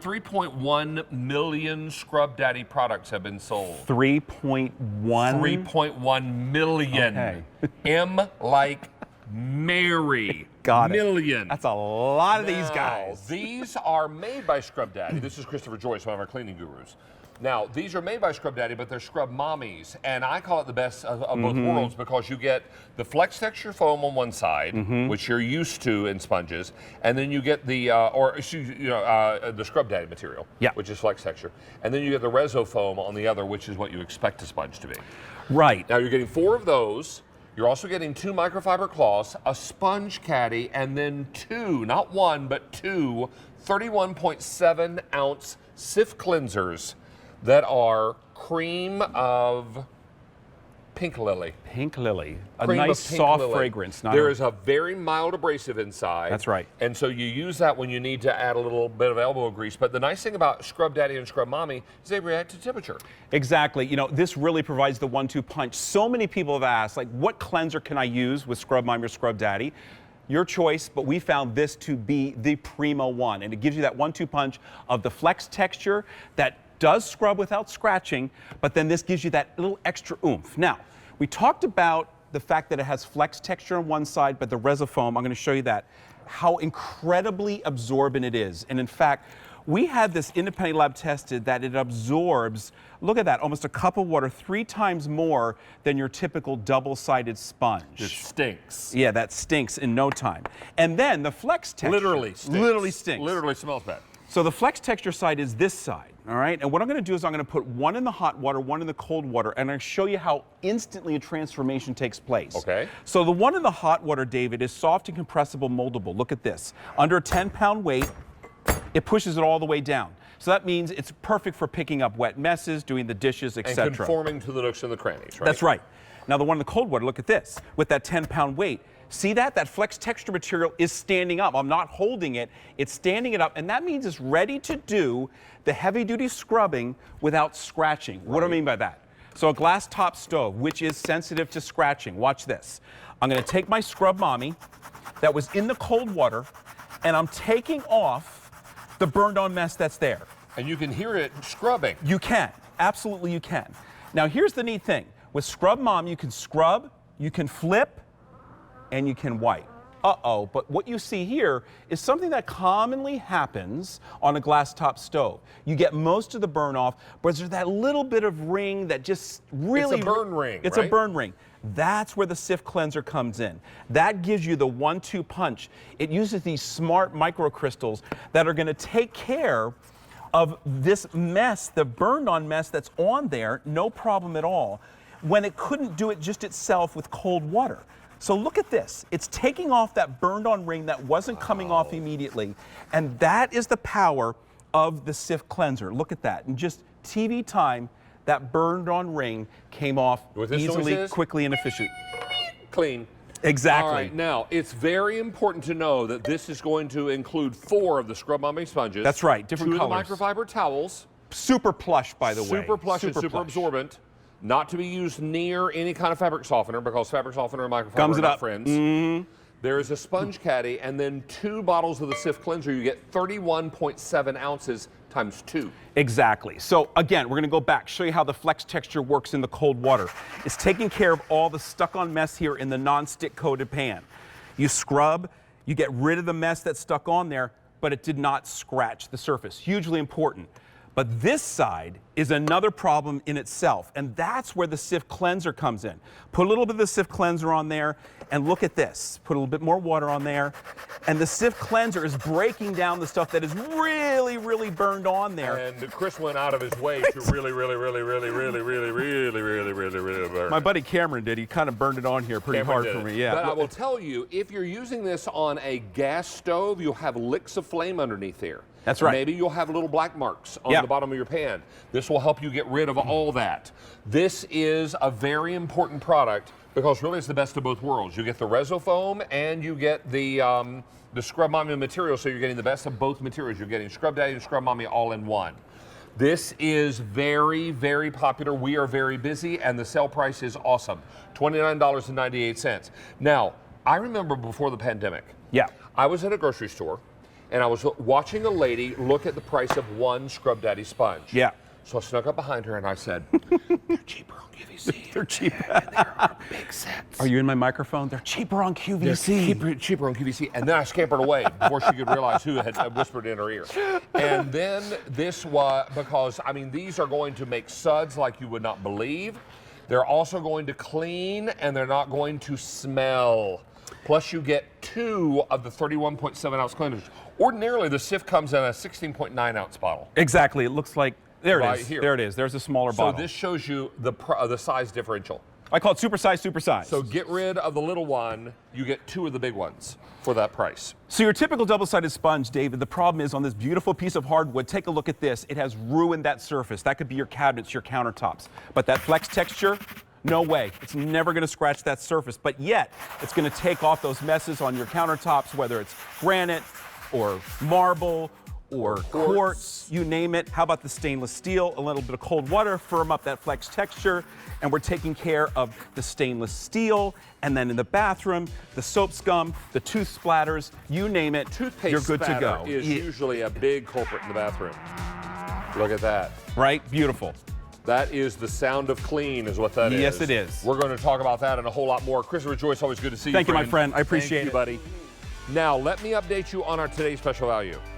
3.1 million Scrub Daddy products have been sold. 3.1? 3.1 million. Okay. M like Mary. Got it. Million. That's a lot of these Now, guys. These are made by Scrub Daddy. This is Christopher Joyce, one of our cleaning gurus. Now, these are made by Scrub Daddy, but they're Scrub Mommies, and I call it the best of both worlds because you get the FlexTexture foam on one side, which you're used to in sponges, and then you get the the Scrub Daddy material, which is FlexTexture, and then you get the ResoFoam on the other, which is what you expect a sponge to be. Right. Now, you're getting 4 of those. You're also getting 2 microfiber cloths, a sponge caddy, and then 2, not 1, but 2 31.7 ounce CIF cleansers that are cream of pink lily. Pink lily. A Cream nice of pink soft lily. fragrance. There is a very mild abrasive inside. That's right. And so you use that when you need to add a little bit of elbow grease. But the nice thing about Scrub Daddy and Scrub Mommy is they react to temperature. Exactly. You know, this really provides the 1-2 punch. So many people have asked, like, what cleanser can I use with Scrub Mommy or Scrub Daddy? Your choice, but we found this to be the primo one. And it gives you that 1-2 punch of the FlexTexture that does scrub without scratching, but then this gives you that little extra oomph. Now, we talked about the fact that it has FlexTexture on one side, but the ResoFoam, I'm going to show you that, how incredibly absorbent it is. And in fact, we had this independent lab tested that it absorbs, look at that, almost a cup of water 3 times more than your typical double-sided sponge. It stinks. Yeah, that stinks in no time. And then the FlexTexture Literally stinks. Literally stinks. Literally smells bad. So the FlexTexture side is this side, all right? And what I'm going to do is I'm going to put one in the hot water, one in the cold water, and I'm going to show you how instantly a transformation takes place. Okay. So the one in the hot water, David, is soft and compressible moldable. Look at this. Under a 10-pound weight, it pushes it all the way down. So that means it's perfect for picking up wet messes, doing the dishes, etc. And conforming to the nooks and the crannies, right? That's right. Now the one in the cold water, look at this. With that 10-pound weight, see that? That FlexTexture material is standing up. I'm not holding it. It's standing it up, and that means it's ready to do the heavy-duty scrubbing without scratching. What do I mean by that? So a glass top stove, which is sensitive to scratching. Watch this. I'm going to take my Scrub Mommy that was in the cold water, and I'm taking off the burned-on mess that's there. And you can hear it scrubbing. You can. Absolutely you can. Now, here's the neat thing. With Scrub Mom, you can scrub, you can flip, and you can wipe. Uh-oh, but what you see here is something that commonly happens on a glass top stove. You get most of the burn off, but there's that little bit of ring that just really... It's a burn ring, It's right? a burn ring. That's where the CIF cleanser comes in. That gives you the 1-2 punch. It uses these smart microcrystals that are going to take care of this mess, the burned on mess that's on there, no problem at all, when it couldn't do it just itself with cold water. So look at this. It's taking off that burned on ring that wasn't coming off immediately. And that is the power of the CIF cleanser. Look at that. In just TV time, that burned on ring came off easily, quickly, and efficient. Clean. Exactly. All right, now, it's very important to know that this is going to include 4 of the Scrub Mommy sponges. That's right, different 2 colors. of the microfiber towels. Super plush, by the way. Super plush and super absorbent. Not to be used near any kind of fabric softener because fabric softener and microfiber are not friends. There is a sponge caddy and then 2 bottles of the CIF cleanser. You get 31.7 ounces times 2. Exactly. So again, we're going to go back, show you how the FlexTexture works in the cold water. It's taking care of all the stuck-on mess here in the non-stick coated pan. You scrub, you get rid of the mess that's stuck on there, but it did not scratch the surface. Hugely important. But this side is another problem in itself, and that's where the CIF cleanser comes in. Put a little bit of the CIF cleanser on there, and look at this. Put a little bit more water on there, and the CIF cleanser is breaking down the stuff that is really, really burned on there. And Chris went out of his way to really burn. My buddy Cameron did. He kind of burned it on here pretty hard for me. Yeah. But I will tell you, if you're using this on a gas stove, you'll have licks of flame underneath here. That's right. Maybe you'll have little black marks on the bottom of your pan. This will help you get rid of all that. This is a very important product because really it's the best of both worlds. You get the ResoFoam and you get the Scrub Mommy material, so you're getting the best of both materials. You're getting Scrub Daddy and Scrub Mommy all in one. This is very, very popular. We are very busy, and the sale price is awesome, $29.98. Now, I remember before the pandemic, I was at a grocery store, and I was watching a lady look at the price of one Scrub Daddy sponge. Yeah. So I snuck up behind her and I said, they're cheaper on QVC. They're cheap. And there are big sets. Are you in my microphone? They're cheaper on QVC. They're cheaper on QVC. And then I scampered away before she could realize who had whispered in her ear. And then this was, because, I mean, these are going to make suds like you would not believe. They're also going to clean, and they're not going to smell. Plus, you get 2 of the 31.7 ounce cleaners. Ordinarily, the CIF comes in a 16.9 ounce bottle. Exactly. It looks like, there it Right is. here. There it is. There's a smaller So bottle. this shows you the size differential. I call it super size, super size. So get rid of the little one, you get 2 of the big ones for that price. So your typical double-sided sponge, David, the problem is on this beautiful piece of hardwood, take a look at this. It has ruined that surface. That could be your cabinets, your countertops. But that flex texture, no way. It's never going to scratch that surface. But yet, it's going to take off those messes on your countertops, whether it's granite or marble or quartz, you name it. How about the stainless steel? A little bit of cold water, firm up that flex texture, and we're taking care of the stainless steel. And then in the bathroom, the soap scum, the tooth splatters, you name it, Toothpaste you're good to spatter go. is usually a big culprit in the bathroom. Look at that. Right? Beautiful. That is the sound of clean, is what that is. Yes, it is. We're going to talk about that and a whole lot more. Christopher Joyce, always good to see you. Thank you, my friend. I appreciate Thank you, buddy. Now, let me update you on our today's special value.